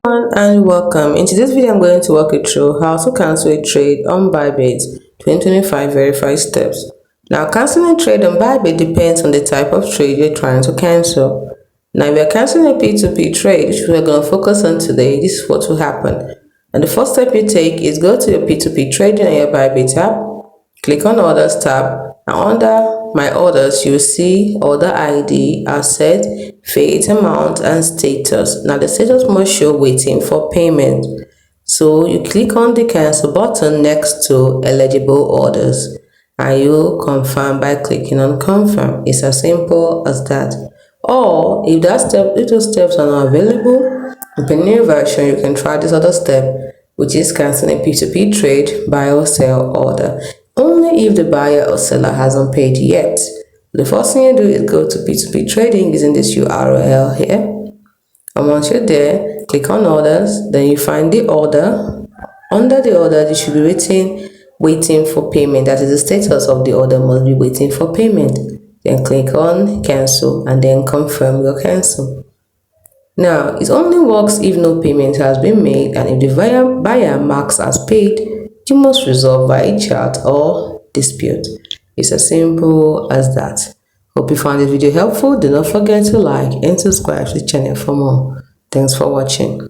And welcome. In today's video, I'm going to walk you through how to cancel a trade on Bybit 2025 verified steps. Now, canceling a trade on Bybit depends on the type of trade you're trying to cancel. Now, if you're canceling a P2P trade, which we're going to focus on today, this is what will happen. And the first step you take is go to your P2P trading on your Bybit app, click on Orders tab, and under My Orders, you will see Order ID, Asset, Fiat Amount, and Status. Now, the status must show waiting for payment. So, you click on the Cancel button next to Eligible Orders, and you confirm by clicking on Confirm. It's as simple as that. Or, if those steps are not available, in the new version, you can try this other step, which is canceling a P2P trade, buy or sell order, only if the buyer or seller hasn't paid yet. The first thing you do is go to P2P trading using this URL here. And once you're there, click on orders, then you find the order. Under the order, you should be waiting for payment. That is the status of the order, must be waiting for payment. Then click on cancel and then confirm your cancel. Now, it only works if no payment has been made, and if the buyer marks as paid, you must resolve via chat or dispute. It's as simple as that. Hope you found this video helpful. Do not forget to like and subscribe to the channel for more. Thanks for watching.